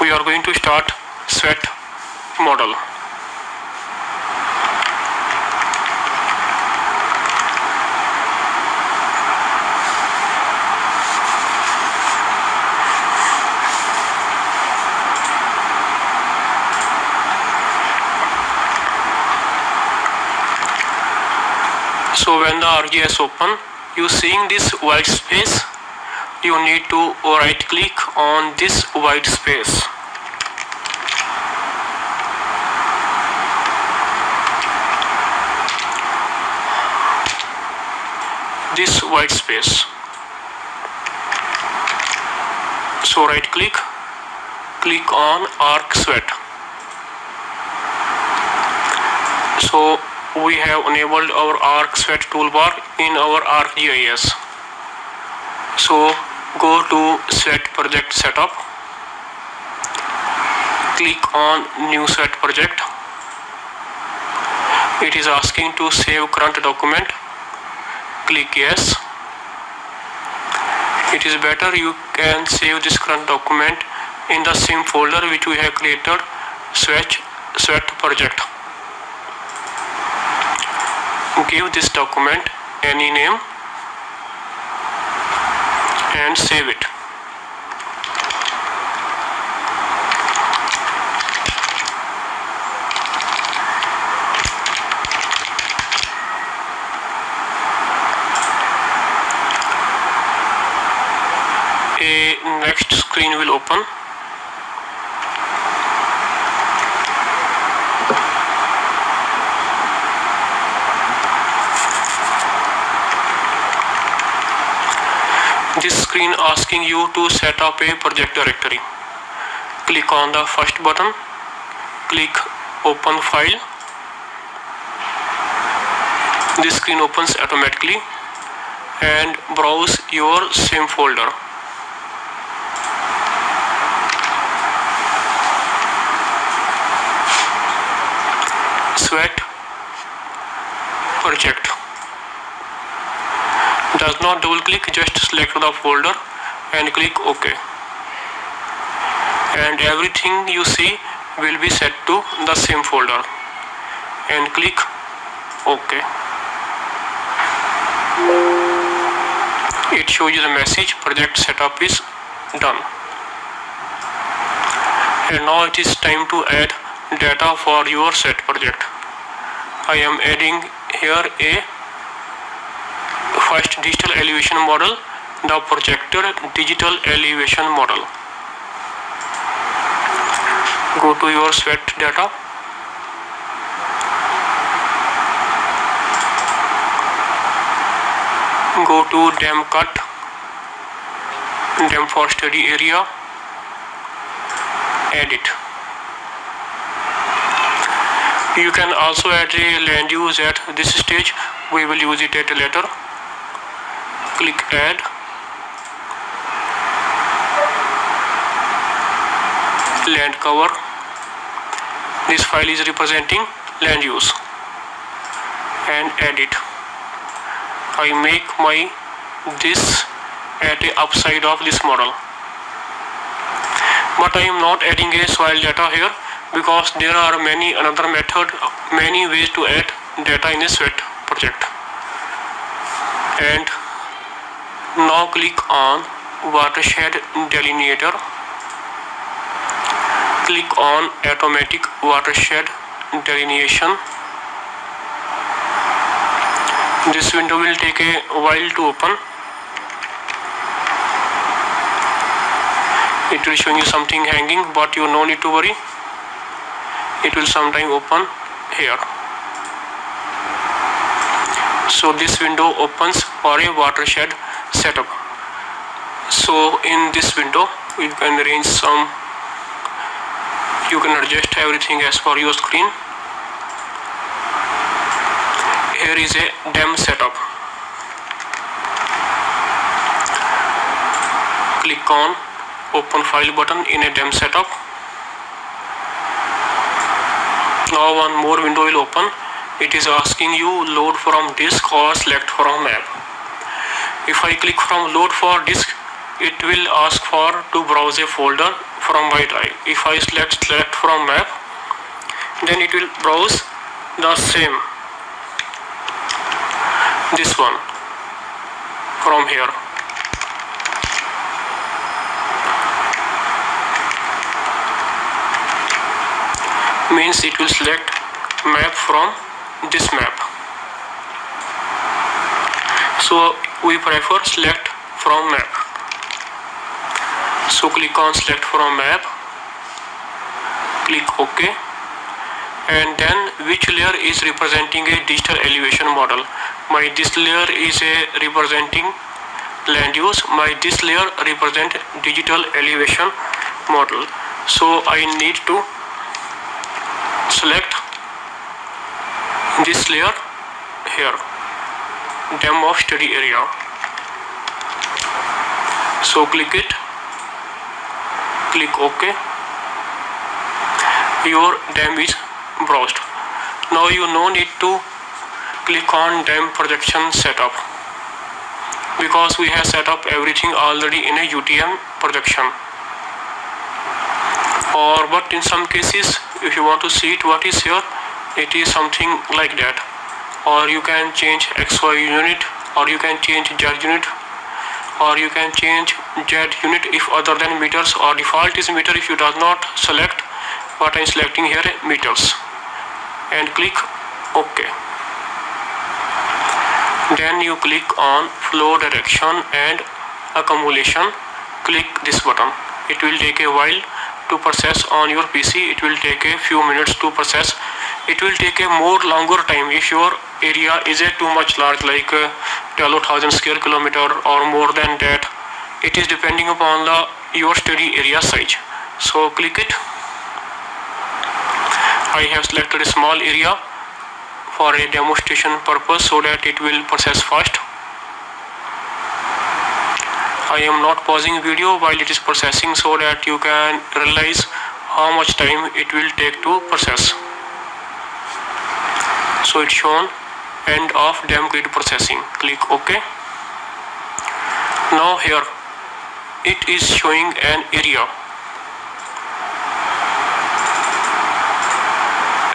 We are going to start sweat model. So when the RGS open, you seeing this white space, you need to right click on this white space. This white space. So right click on arc sweat. So we have enabled our arc sweat toolbar in our ArcGIS. So go to sweat project setup, click on new sweat project. It is asking to save current document, click yes. It is better you can save this current document in the same folder which we have created, sweat project. Give this document any name and save it. A next screen will open. This screen asking you to set up a project directory. Click on the first button, click open file. This screen opens automatically and browse your same folder. Sweat project. Does not double click, just select the folder and click OK. And everything you see will be set to the same folder and click OK. It shows you the message project setup is done. And now it is time to add data for your sweat project. I am adding here a first digital elevation model, the projected digital elevation model. Go to your sweat data. Go to dam cut, dam for study area, edit. You can also add a land use at this stage. We will use it at later. Click add. Land cover. This file is representing land use. And edit. I make my this at the upside of this model. But I am not adding a soil data here because there are many ways to add data in a sweat project. And now click on watershed delineator. Click on automatic watershed delineation. This window will take a while to open. It will show you something hanging, but you no need to worry. It will sometime open here. So this window opens for a watershed setup. So in this window you can arrange you can adjust everything as per your screen. Here is a dam setup. Click on open file button in a dam setup. Now one more window will open. It is asking you load from disk or select from map. If I click from load for disk, it will ask for to browse a folder from my drive. If I select from map, then it will browse the same, this one from here. Means it will select map from this map. So we prefer select from map. So click on select from map, click OK, and then which layer is representing a digital elevation model. My this layer is a representing land use, my this layer represent digital elevation model. So I need to select this layer here, dam of study area. So click it, click OK. Your dam is browsed. Now you no need to click on dam projection setup, because we have set up everything already in a UTM projection. But in some cases, if you want to see it what is here, it is something like that. Or you can change XY unit, or you can change Z unit, or you can change Z unit if other than meters, or default is meter if you does not select what I am selecting here, meters, and click OK. Then you click on flow direction and accumulation, click this button. It will take a while to process on your PC. It will take a few minutes to process. It will take a more longer time if your area is a too much large, like 12,000 square kilometer or more than that. It is depending upon your study area size. So click it. I have selected a small area for a demonstration purpose so that it will process fast. I am not pausing video while it is processing so that you can realize how much time it will take to process. So it's shown end of dam grid processing. Click OK. Now here it is showing an area.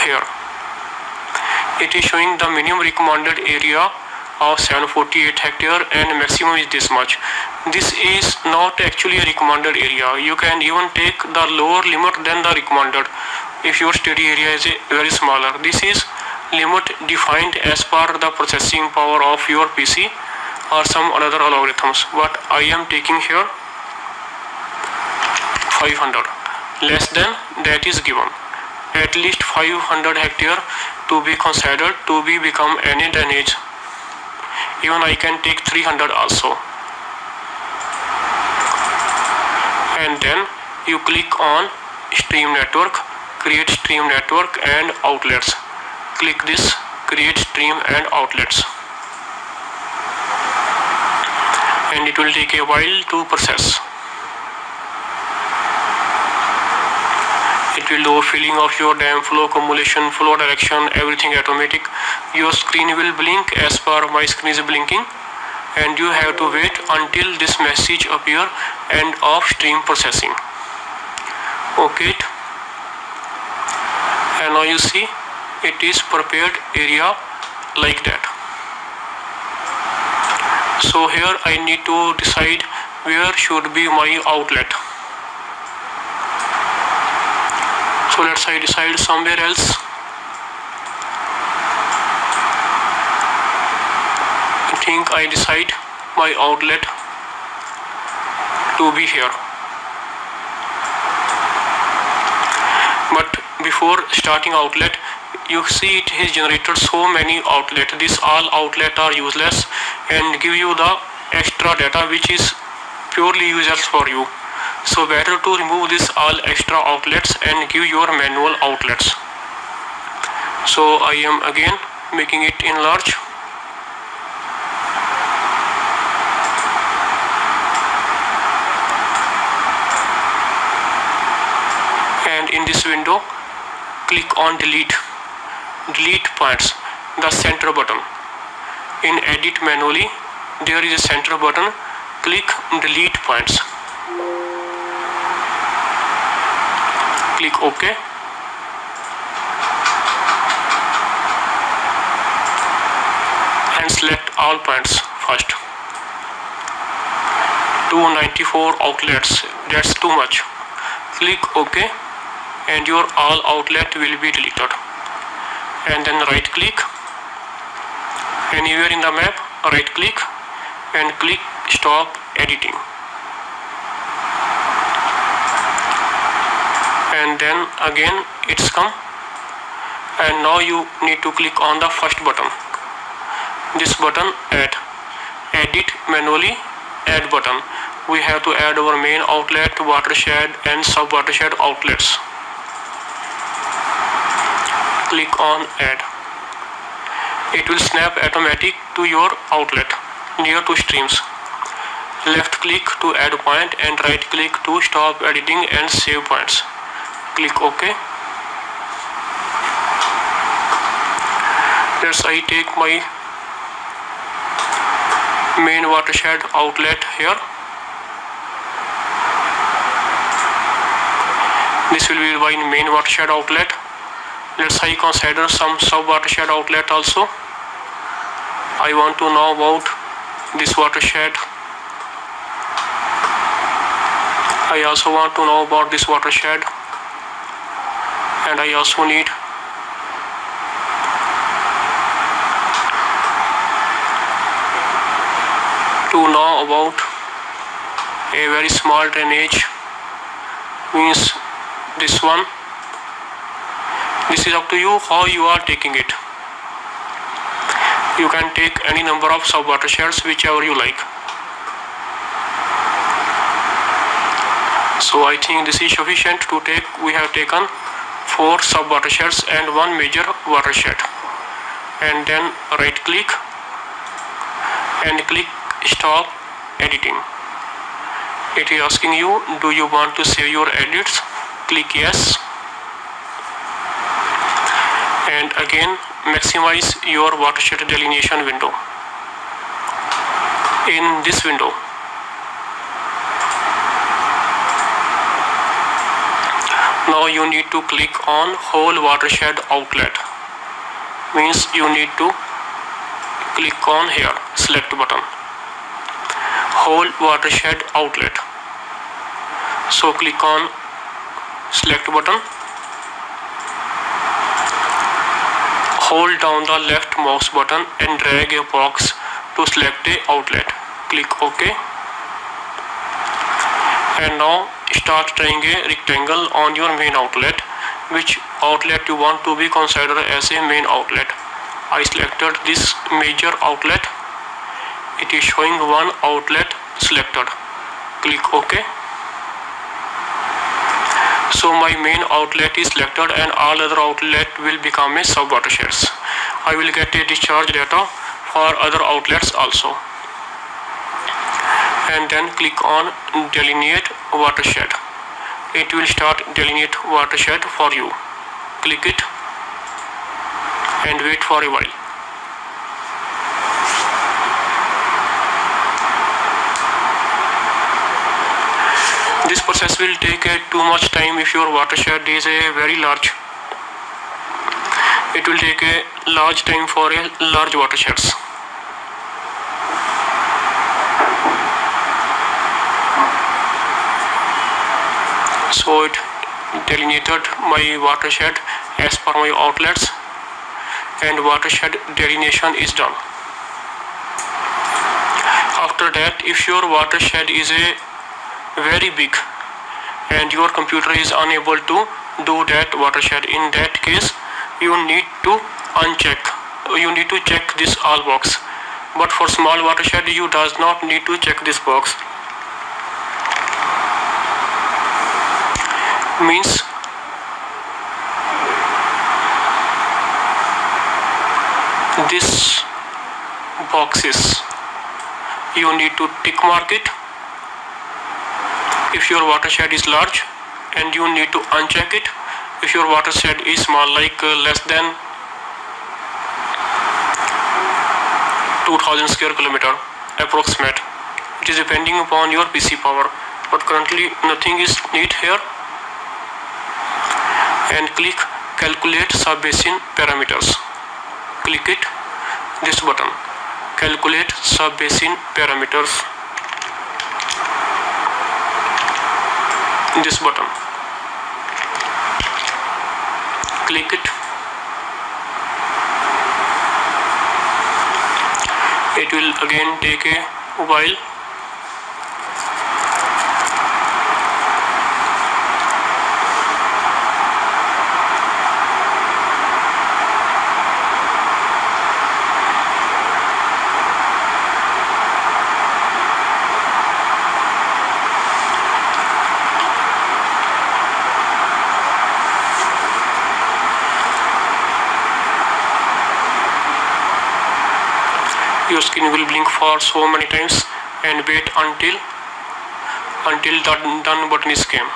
Here it is showing the minimum recommended area of 748 hectare and maximum is this much. This is not actually a recommended area. You can even take the lower limit than the recommended if your study area is very smaller. This is limit defined as per the processing power of your PC or some other algorithms. But I am taking here 500. Less than that is given. At least 500 hectare to be considered to be become any drainage. Even I can take 300 also. And then you click on stream network, create stream network and outlets. Click this, create stream and outlets. And it will take a while to process. It will do filling of your dam, flow accumulation, flow direction, everything automatic. Your screen will blink as per my screen is blinking, and you have to wait until this message appear end of stream processing. OK. And now you see it is prepared area like that. So here I need to decide where should be my outlet. So let's say decide somewhere else. I think I decide my outlet to be here. But before starting outlet, you see it has generated so many outlets. These all outlets are useless and give you the extra data which is purely useless for you. So better to remove this all extra outlets and give your manual outlets. So I am again making it in large. And in this window, click on delete points, the center button. In edit manually, there is a center button. Click delete points. Click OK. And select all points first. 294 outlets, that's too much. Click OK and your all outlet will be deleted. And then right click anywhere in the map, right click and click stop editing. And then again it's come, and now you need to click on the first button, this button, add, edit manually, add button. We have to add our main outlet, watershed and sub watershed outlets. Click on add. It will snap automatic to your outlet near to streams. Left click to add point and right click to stop editing and save points. Click OK. Let's I take my main watershed outlet here. This will be my main watershed outlet. Let's I consider some sub watershed outlet also. I want to know about this watershed. I also want to know about this watershed, and I also need to know about a very small drainage, means this one. This is up to you how you are taking it. You can take any number of sub watersheds, whichever you like. So I think this is sufficient to take. We have taken 4 sub watersheds and 1 major watershed. And then right click and click stop editing. It is asking you, do you want to save your edits? Click yes. And again maximize your watershed delineation window. In this window, now you need to click on whole watershed outlet. Means you need to click on here, select button, whole watershed outlet. So click on select button, hold down the left mouse button and drag a box to select a outlet. Click OK. And now start drawing a rectangle on your main outlet. Which outlet you want to be considered as a main outlet? I selected this major outlet. It is showing 1 outlet selected. Click OK. So my main outlet is selected and all other outlet will become a sub watersheds. I will get a discharge data for other outlets also. And then click on delineate watershed. It will start delineate watershed for you. Click it and wait for a while. This process will take too much time if your watershed is a very large. It will take a large time for a large watersheds. So it delineated my watershed as per my outlets, and watershed delineation is done. After that, if your watershed is a very big and your computer is unable to do that watershed, in that case you need to uncheck, you need to check this all box. But for small watershed you does not need to check this box. Means this boxes you need to tick mark it if your watershed is large, and you need to uncheck it if your watershed is small, like less than 2000 square kilometer approximate. It is depending upon your PC power, but currently nothing is neat here. and click calculate sub-basin parameters. Click it, this button, calculate sub-basin parameters, this button, click it. It will again take a while. Your screen will blink for so many times and wait until the done button is came.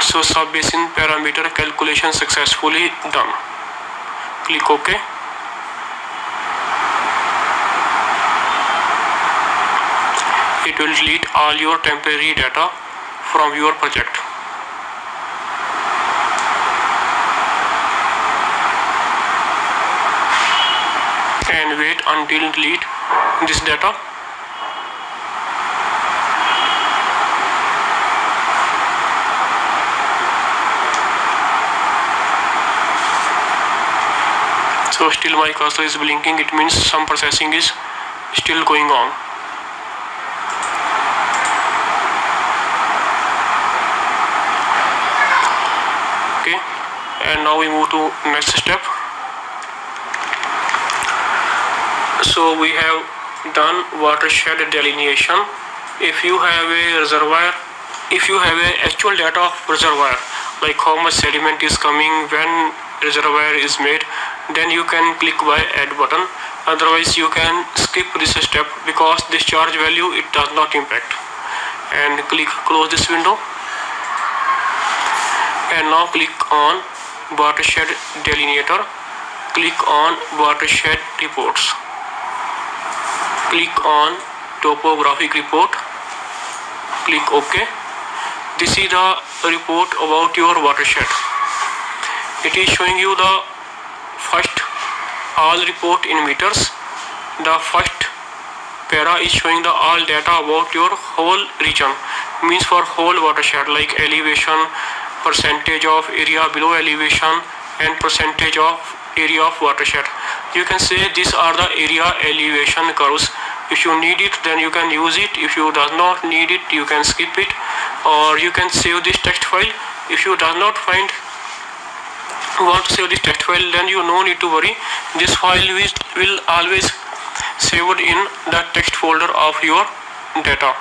So sub-basin parameter calculation successfully done. Click OK. It will delete all your temporary data from your project. And wait until delete this data. So still my cursor is blinking, it means some processing is still going on. Okay, and now we move to next step. So we have done watershed delineation. If you have a reservoir, if you have a actual data of reservoir, like how much sediment is coming when reservoir is made, then you can click by add button. Otherwise you can skip this step because discharge value it does not impact. And click close this window. And now click on watershed delineator. Click on watershed reports. Click on topographic report. Click OK. This is the report about your watershed. It is showing you the first all report in meters. The first para is showing the all data about your whole region, means for whole watershed, like elevation, percentage of area below elevation, and percentage of area of watershed. You can say these are the area elevation curves. If you need it, then you can use it. If you does not need it, you can skip it, or you can save this text file. If you does not want to save this text file, then you no need to worry. This file will always saved in the text folder of your data.